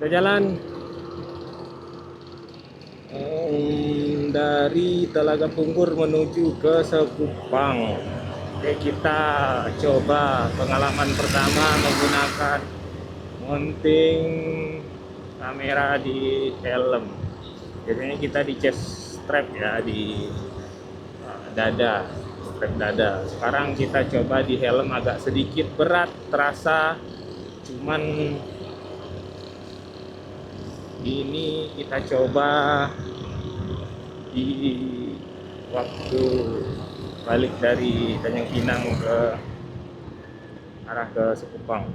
Kita jalan dari Telaga Punggur menuju ke Sekupang. Oke, kita coba pengalaman pertama menggunakan mounting kamera di helm. Biasanya kita di chest strap ya, di dada, strap dada. Sekarang kita coba di helm, agak sedikit berat terasa, cuman ini kita coba di waktu balik dari Tanjung Pinang ke arah ke Sekupang.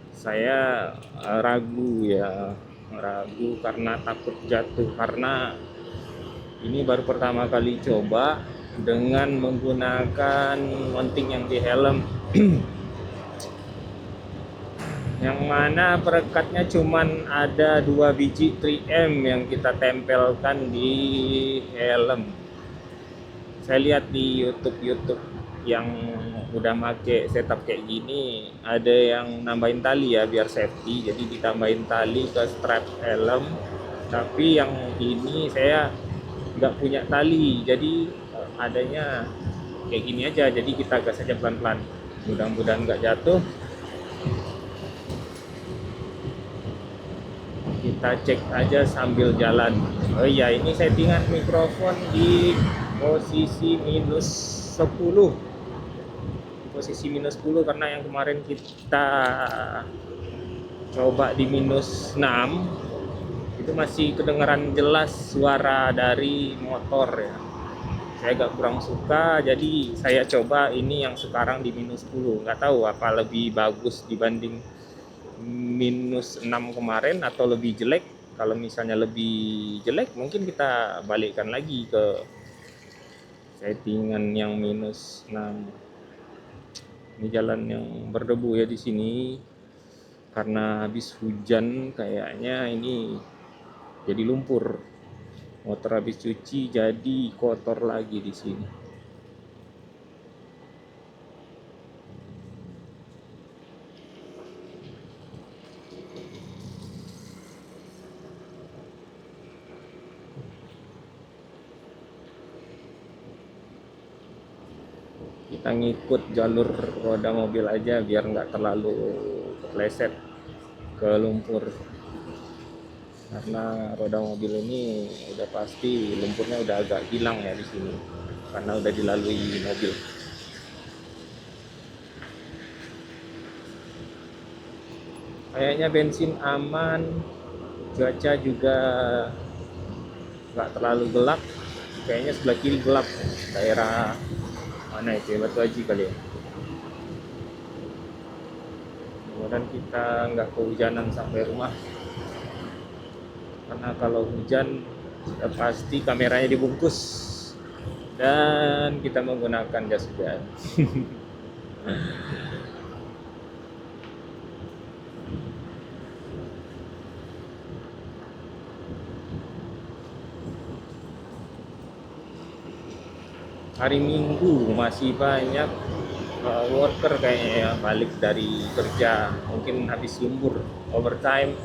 Saya ragu karena takut jatuh, karena ini baru pertama kali coba dengan menggunakan mounting yang di helm. Yang mana perekatnya cuman ada 2 biji 3M yang kita tempelkan di helm. Saya lihat di YouTube yang udah make setup kayak gini, ada yang nambahin tali ya biar safety, jadi ditambahin tali ke strap helm. Tapi yang ini saya nggak punya tali, jadi adanya kayak gini aja, jadi kita gas aja pelan-pelan, mudah-mudahan nggak jatuh. Kita cek aja sambil jalan. Oh iya, ini settingan mikrofon di posisi minus 10. Posisi minus 10 karena yang kemarin kita coba di minus 6 itu masih kedengaran jelas suara dari motor ya. Saya agak kurang suka, jadi saya coba ini yang sekarang di minus 10. Nggak tahu apa lebih bagus dibanding minus 6 kemarin atau lebih jelek. Kalau misalnya lebih jelek, mungkin kita balikkan lagi ke settingan yang minus 6. Ini jalan yang berdebu ya di sini, karena habis hujan kayaknya ini jadi lumpur. Motor habis cuci jadi kotor lagi di sini. Kita ngikut jalur roda mobil aja biar nggak terlalu kepleset ke lumpur, karena roda mobil ini udah pasti lumpurnya udah agak hilang ya di sini karena udah dilalui mobil. Kayaknya bensin aman, cuaca juga nggak terlalu gelap. Kayaknya sebelah kiri gelap, daerah mana itu ya, Batu Haji kali ya. Mudah-mudahan kita nggak kehujanan sampai rumah, karena kalau hujan sudah pasti kameranya dibungkus dan kita menggunakan jas hujan. Hari Minggu masih banyak worker kayaknya ya balik dari kerja, mungkin habis lembur overtime,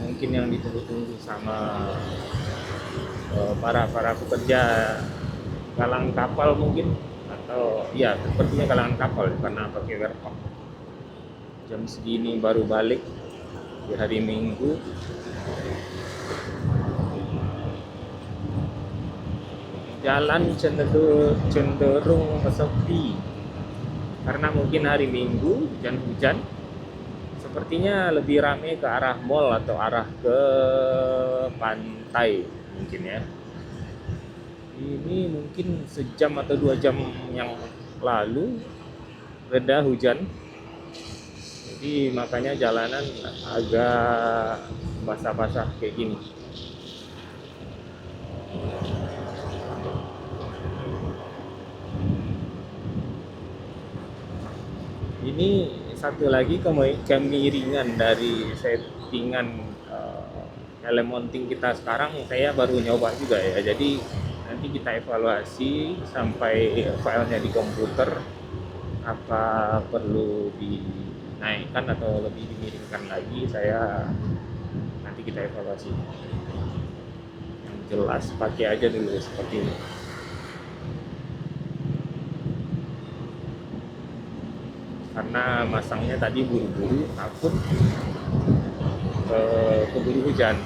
mungkin yang ditunggu-tunggu sama para pekerja galang kapal mungkin, atau ya sepertinya galangan kapal karena pakai werpak. Jam segini baru balik di hari Minggu. Jalan cenderung sepi karena mungkin hari Minggu hujan-hujan. Sepertinya lebih ramai ke arah mall atau arah ke pantai mungkin ya. Ini mungkin sejam atau 2 jam yang lalu reda hujan, jadi makanya jalanan agak basah-basah kayak gini. Ini satu lagi kemiringan dari settingan helm mounting kita sekarang, saya baru nyoba juga ya, jadi nanti kita evaluasi sampai filenya di komputer apa perlu dinaikkan atau lebih dimiringkan lagi, saya nanti kita evaluasi. Yang jelas pakai aja dulu seperti ini. Karena masangnya tadi buru-buru, takut keburu hujan.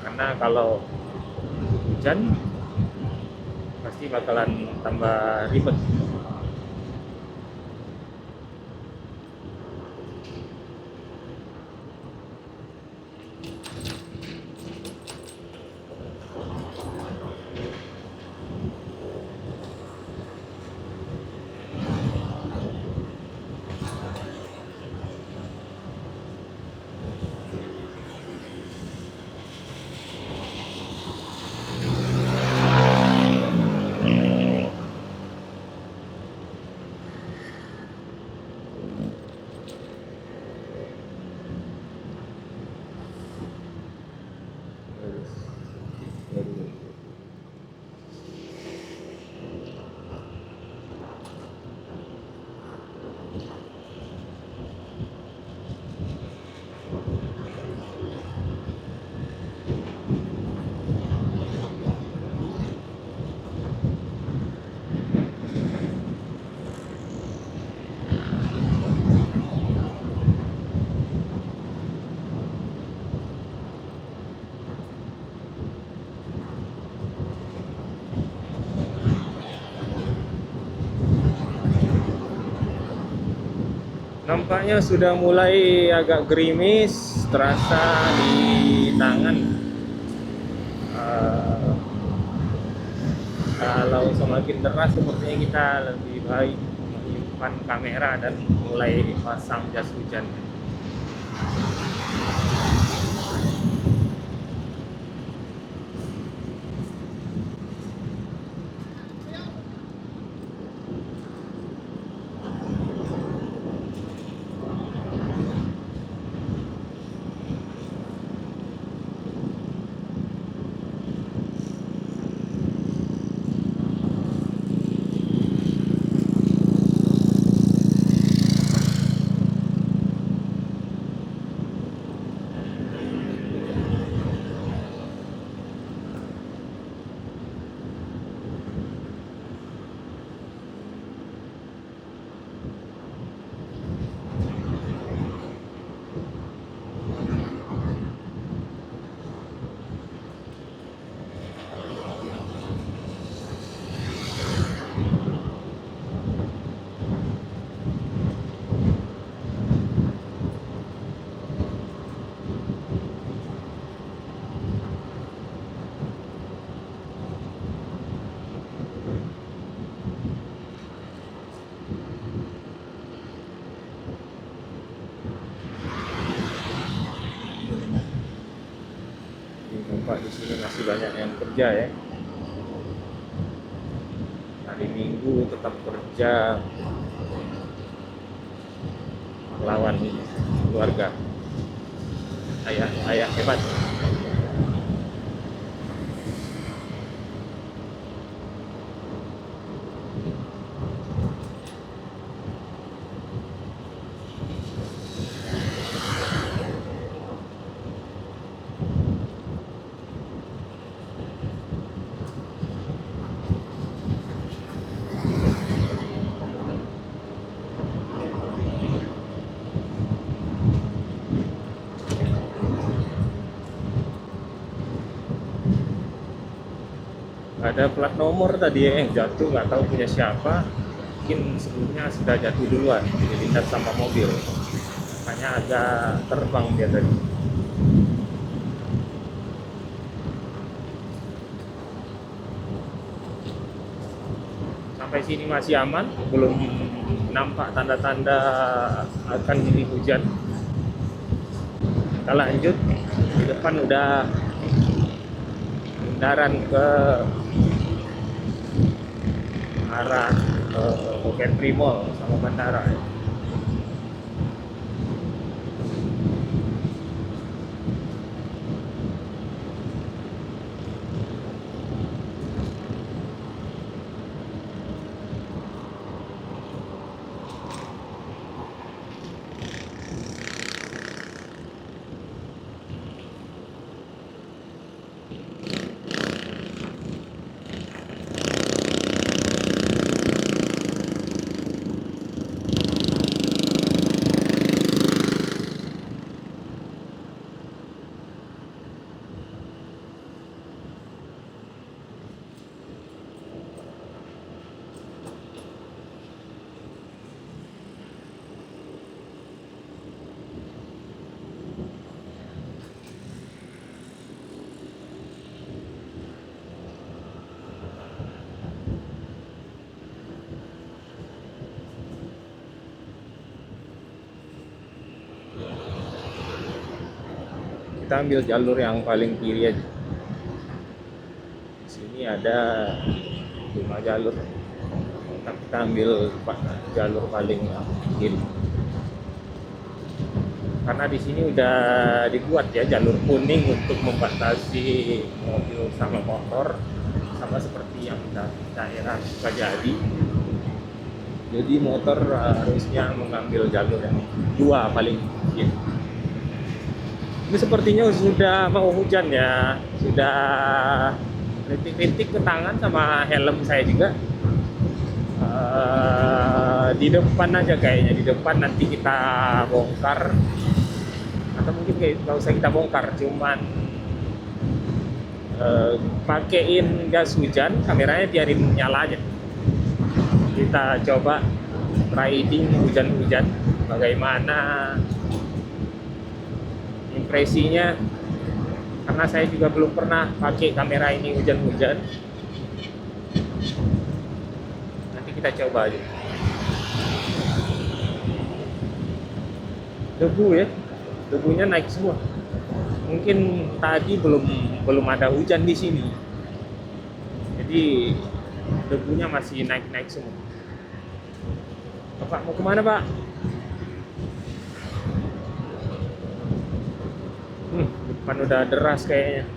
Karena kalau hujan pasti bakalan tambah ribet. Nampaknya sudah mulai agak gerimis, terasa di tangan. Eh, Kalau semakin deras, sepertinya kita lebih baik menyimpan kamera dan mulai pasang jas hujan. Nampak di sini masih banyak yang kerja ya. Hari Minggu tetap kerja melawan keluarga. Ayah hebat. Ada plat nomor tadi ya yang jatuh, nggak tahu punya siapa. Mungkin sebelumnya sudah jatuh duluan, dilindas sama mobil. Makanya agak terbang dia tadi. Sampai sini masih aman, belum nampak tanda-tanda akan jadi hujan. Kita lanjut, di depan udah kendaraan ke arah Gantry Mall sama bandara. kita ambil jalur yang paling kiri aja. Di sini ada 5 jalur, kita ambil jalur paling kiri. Karena di sini udah dibuat ya jalur kuning untuk membatasi mobil sama motor, sama seperti yang daerah Sukajadi. Jadi motor harusnya mengambil jalur yang 2 paling kiri. Ini sepertinya sudah mau hujan ya, sudah rintik-rintik ke tangan sama helm saya juga. Di depan aja kayaknya, di depan nanti kita bongkar, atau mungkin nggak usah kita bongkar, cuman pakein gas hujan, kameranya biarin nyala aja. Kita coba riding hujan-hujan, bagaimana impresinya, karena saya juga belum pernah pakai kamera ini hujan-hujan. Nanti kita coba aja. Debu ya, debunya naik semua. Mungkin tadi belum ada hujan di sini, jadi debunya masih naik semua. Bapak mau kemana, Pak? Depan udah deras kayaknya.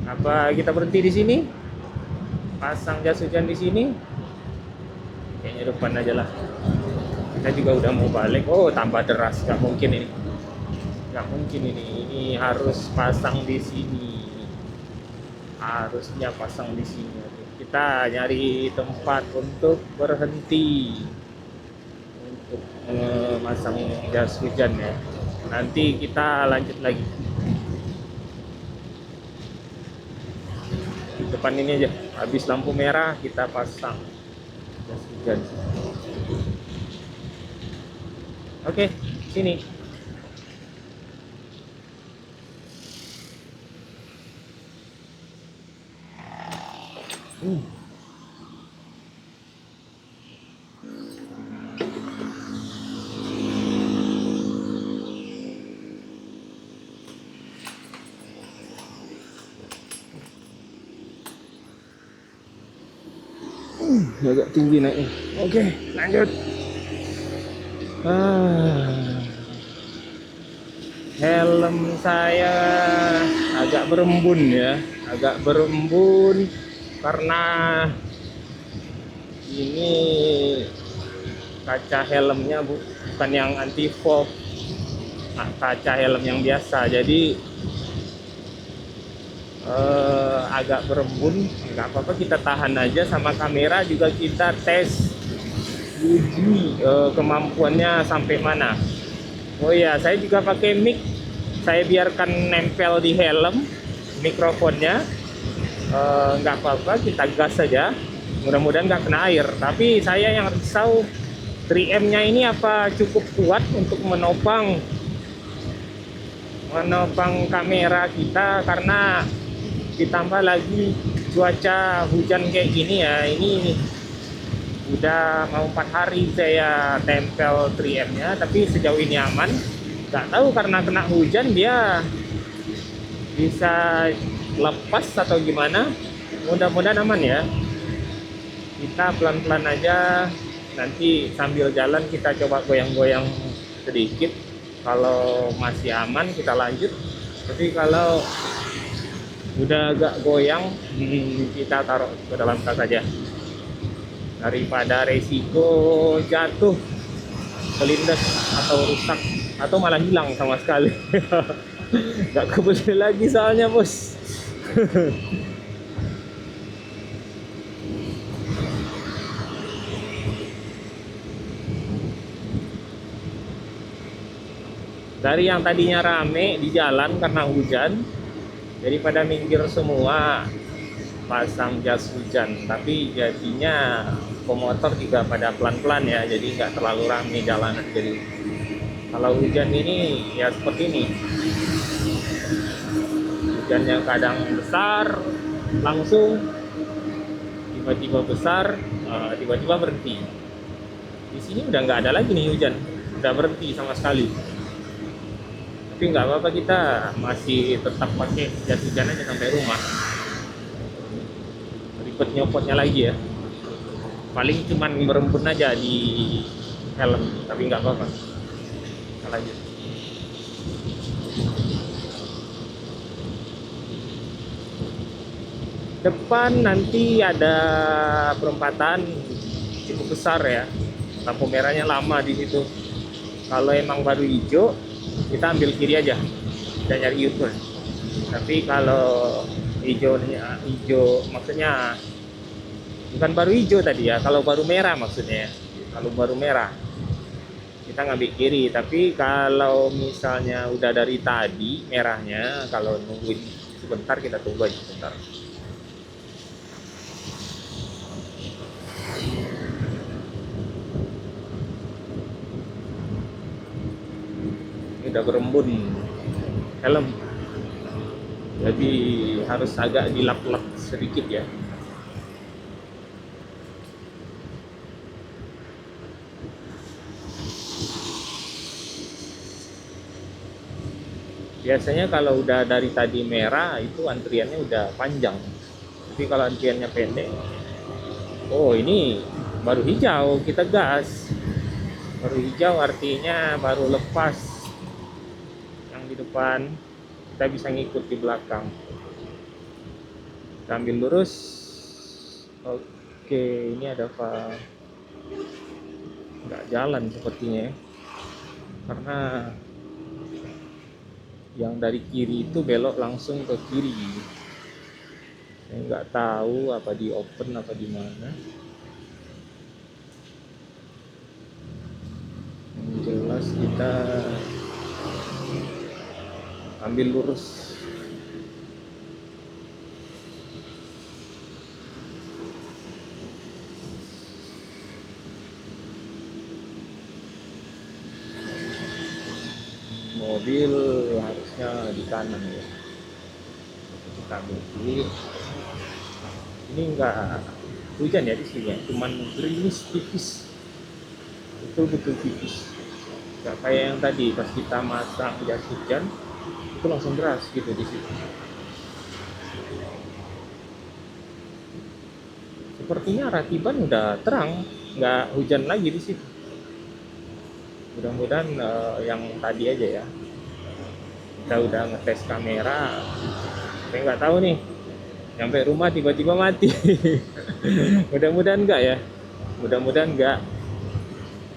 Apa kita berhenti di sini? Pasang jas hujan di sini? Kayaknya depan aja lah. Kita juga udah mau balik. Oh, tambah deras. Nggak mungkin ini. Nggak mungkin ini. Ini harus pasang di sini. Harusnya pasang di sini. Kita nyari tempat untuk berhenti untuk memasang jas hujan ya. Nanti kita lanjut lagi. Di depan ini aja. Habis lampu merah kita pasang jas hujan. Oke, sini. Agak tinggi naiknya. Oke, lanjut. Helm saya agak berembun ya, agak berembun karena ini kaca helmnya bukan yang anti fog, kaca helm yang biasa, jadi agak berembun. Nggak apa-apa, kita tahan aja, sama kamera juga kita tes uji kemampuannya sampai mana. Oh iya, saya juga pakai mic, saya biarkan nempel di helm mikrofonnya. Nggak apa-apa, kita gas saja, mudah-mudahan nggak kena air. Tapi saya yang risau 3M-nya ini apa cukup kuat untuk menopang kamera kita, karena ditambah lagi cuaca hujan kayak gini ya. Ini udah mau 4 hari saya tempel 3M-nya, tapi sejauh ini aman. Nggak tahu karena kena hujan dia bisa lepas atau gimana. Mudah-mudahan aman ya. Kita pelan-pelan aja, nanti sambil jalan kita coba goyang-goyang sedikit. Kalau masih aman kita lanjut, tapi kalau udah agak goyang kita taruh ke dalam tas saja, daripada resiko jatuh, kelindes atau rusak atau malah hilang sama sekali. Nggak kebeli lagi soalnya, bos. Dari yang tadinya rame di jalan karena hujan, daripada minggir semua pasang jas hujan, tapi jadinya pemotor juga pada pelan-pelan ya, jadi nggak terlalu rame jalanan. Jadi kalau hujan ini ya seperti ini, hujan yang kadang besar langsung, tiba-tiba besar, tiba-tiba berhenti. Di sini udah nggak ada lagi nih hujan, udah berhenti sama sekali. Tapi nggak apa-apa, kita masih tetap pakai jas hujan aja sampai rumah. Ribet nyopotnya lagi ya. Paling cuman berembun aja di helm, tapi nggak apa-apa. Kita lanjut. Depan nanti ada perempatan cukup besar ya. Lampu merahnya lama di situ. Kalau emang baru hijau, kita ambil kiri aja. Kita nyari U-turn. Tapi kalau hijaunya hijau maksudnya bukan baru hijau tadi ya, kalau baru merah maksudnya ya. Kalau baru merah kita ngambil kiri, tapi kalau misalnya udah dari tadi merahnya, kalau nungguin sebentar kita tunggu aja sebentar. Ini udah berembun helm, jadi harus agak dilap-lap sedikit ya. Biasanya kalau udah dari tadi merah itu antriannya udah panjang, tapi kalau antriannya pendek, oh ini baru hijau kita gas. Baru hijau artinya baru lepas yang di depan, kita bisa ngikut di belakang. Kita ambil lurus. Oke, ini ada apa? Nggak jalan sepertinya ya, karena yang dari kiri itu belok langsung ke kiri. Saya nggak tahu apa di open apa di mana. Yang jelas kita ambil lurus. Mobil harusnya di kanan ya. Kita ambil kiri. Ini enggak hujan ya di sini ya, cuman gerimis tipis. Betul-betul tipis. Enggak kayak yang tadi pas kita masang jas hujan itu langsung deras gitu di situ. Sepertinya Ratiban udah terang, nggak hujan lagi di situ. Mudah-mudahan yang tadi aja ya. Kita udah ngetes kamera, saya nggak tahu nih. Sampai rumah tiba-tiba mati. Mudah-mudahan enggak ya. Mudah-mudahan enggak.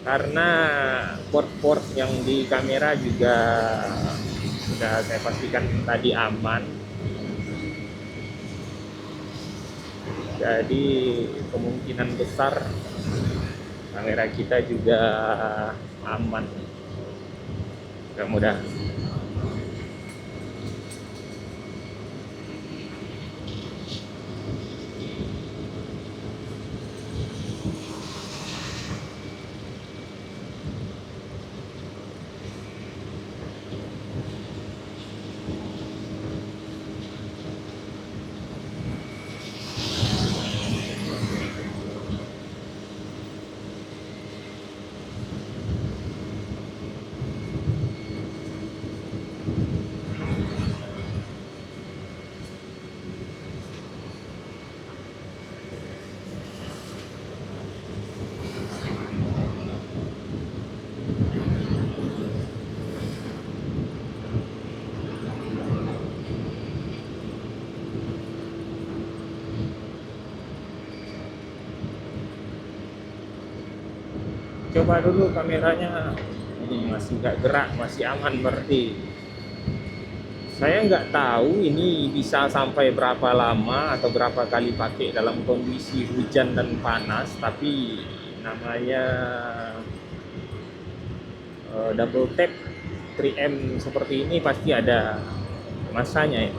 Karena port-port yang di kamera juga sudah saya pastikan tadi aman. Jadi kemungkinan besar kamera kita juga aman. Mudah-mudahan. Coba dulu kameranya, ini masih nggak gerak, masih aman berarti. Saya nggak tahu ini bisa sampai berapa lama atau berapa kali pakai dalam kondisi hujan dan panas, tapi namanya double tap 3M seperti ini pasti ada masanya ya.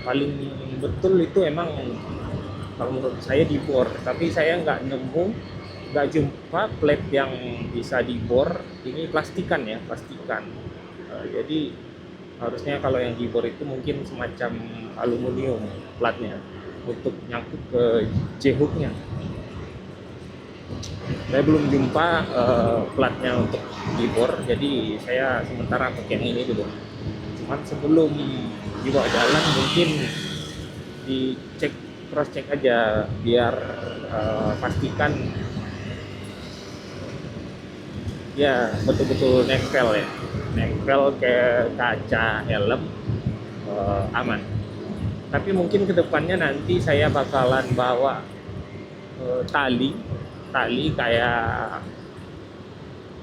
Paling betul itu emang kalau menurut saya di bor, tapi saya nggak jumpa plate yang bisa dibor. Ini plastikan ya, plastikan. Jadi harusnya kalau yang dibor itu mungkin semacam aluminium platnya untuk nyangkut ke J-hooknya. Saya belum jumpa platnya untuk dibor, jadi saya sementara pakai yang ini dulu. Cuman sebelum dibawa jalan mungkin dicek, cross check aja biar pastikan ya betul-betul nempel ke kaca helm, aman. Tapi mungkin kedepannya nanti saya bakalan bawa tali tali kayak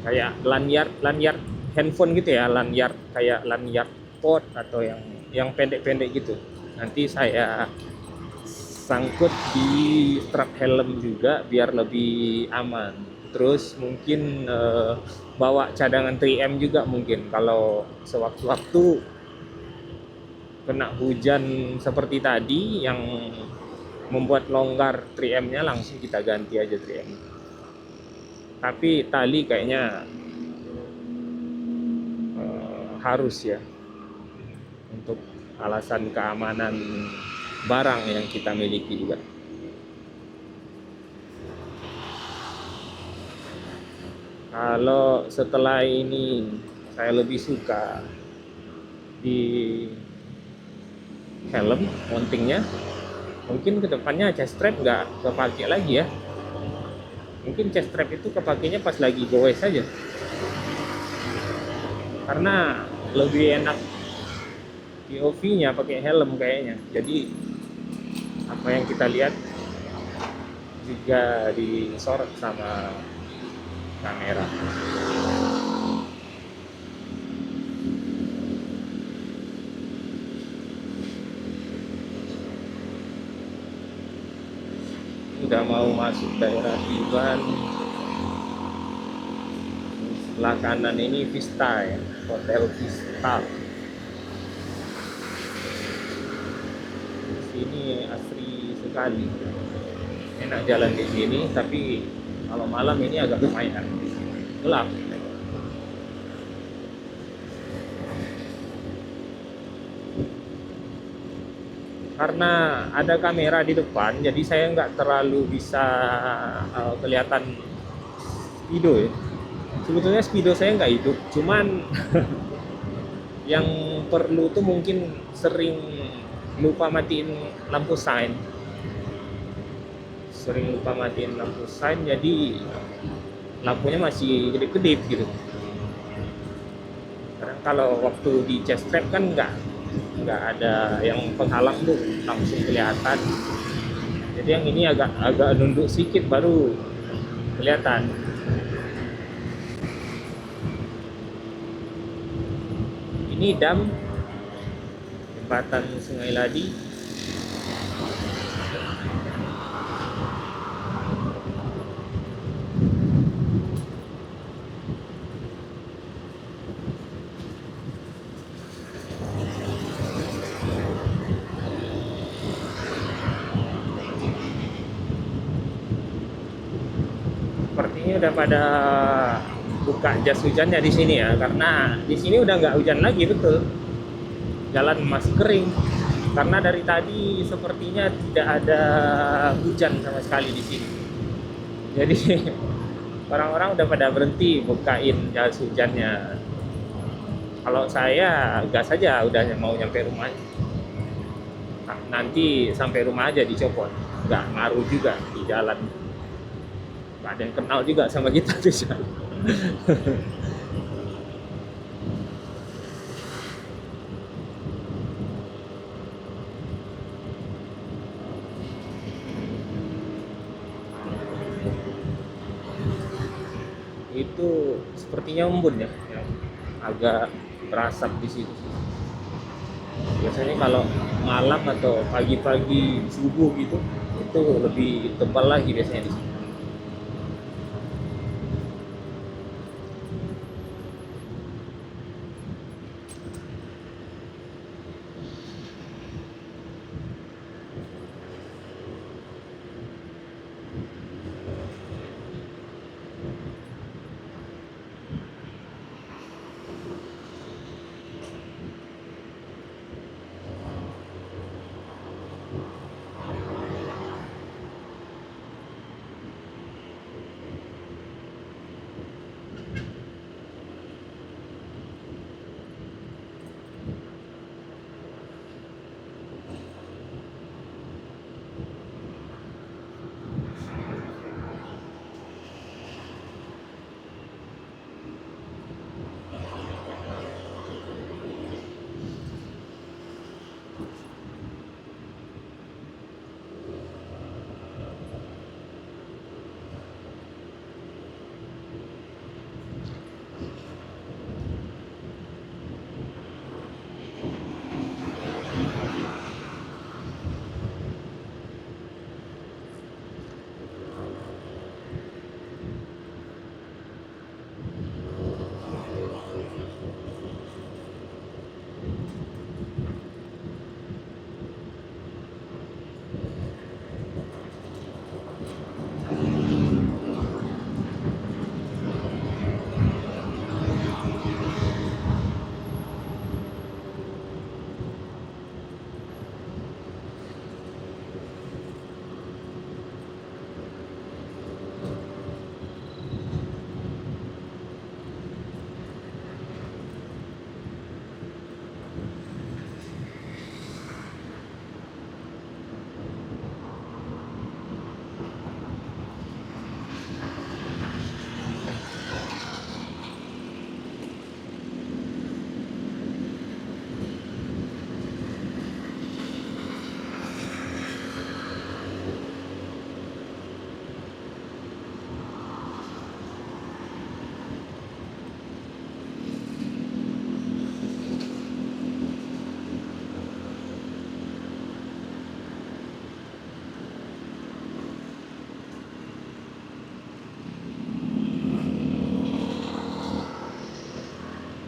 kayak lanyard handphone gitu ya, lanyard kayak lanyard pod atau yang pendek-pendek gitu. Nanti saya sangkut di strap helm juga biar lebih aman. Terus mungkin bawa cadangan 3M juga mungkin kalau sewaktu-waktu kena hujan seperti tadi yang membuat longgar 3M-nya, langsung kita ganti aja 3M. Tapi tali kayaknya harus ya untuk alasan keamanan barang yang kita miliki juga. Kalau setelah ini saya lebih suka di helm mountingnya, mungkin kedepannya chest strap nggak kepake lagi ya. Mungkin chest strap itu kepakainya pas lagi goes saja, karena lebih enak POV-nya pakai helm kayaknya. Jadi apa yang kita lihat juga disorot sama kamera. Udah mau masuk daerah Tiban. Sebelah kanan ini Vista ya, Hotel Vista. Sini asri sekali. Enak jalan di sini, tapi kalau malam ini agak lumayan gelap. Karena ada kamera di depan, jadi saya nggak terlalu bisa kelihatan speedo ya. Sebetulnya speedo saya nggak hidup, cuman yang perlu tuh mungkin sering lupa matiin lampu sign. Jadi lampunya masih kedip-kedip gitu. Karena kalau waktu di chest strap kan nggak ada yang penghalang tuh, langsung kelihatan. Jadi yang ini agak nunduk sedikit baru kelihatan. Ini dam jembatan Sungai Ladi. Sepertinya udah pada buka jas hujannya di sini ya, karena di sini udah nggak hujan lagi, betul. Jalan masih kering. Karena dari tadi sepertinya tidak ada hujan sama sekali di sini. Jadi orang-orang udah pada berhenti bukain jas hujannya. Kalau saya gas saja udah mau nyampe rumah. Nah, nanti sampai rumah aja dicopot. Nggak ngaruh juga di jalan. Nggak ada yang kenal juga sama kita di sana. Itu sepertinya embun ya, yang agak berasap di situ. Biasanya kalau malam atau pagi-pagi subuh gitu, itu lebih tebal lagi biasanya di sini.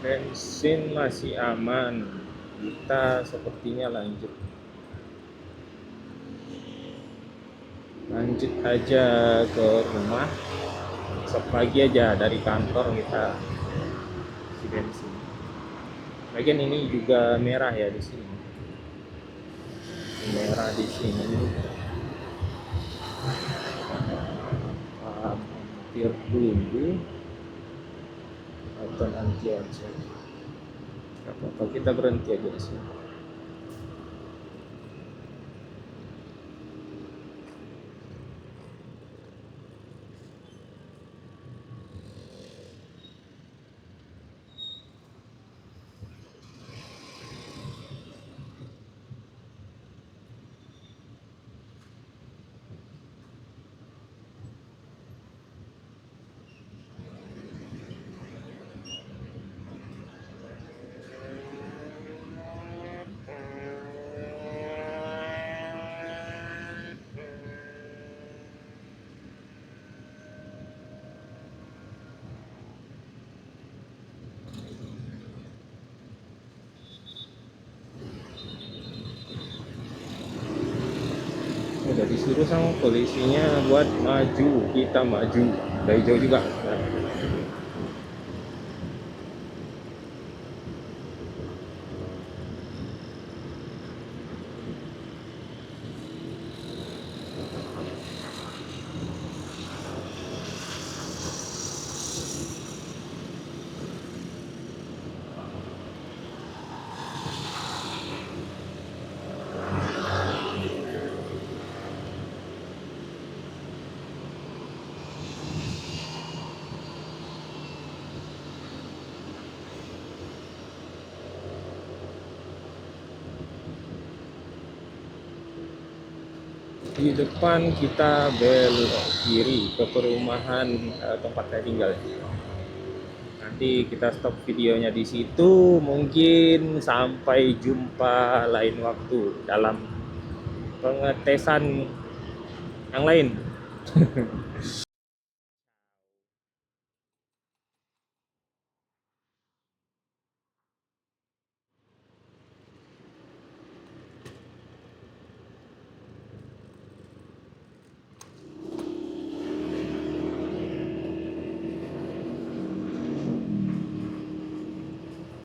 Bensin masih aman. Kita sepertinya lanjut aja ke rumah. Besok pagi aja dari kantor kita isi bensin. Bagian ini juga merah ya di sini. Merah di sini. Hampir dulu atau nanti aja. Gak apa-apa, kita berhenti aja di sini. Udah disuruh sama polisinya buat maju, kita maju. Udah hijau juga. Nah, di depan kita belok kiri ke perumahan tempat saya tinggal. Nanti kita stop videonya di situ. Mungkin sampai jumpa lain waktu dalam pengetesan yang lain.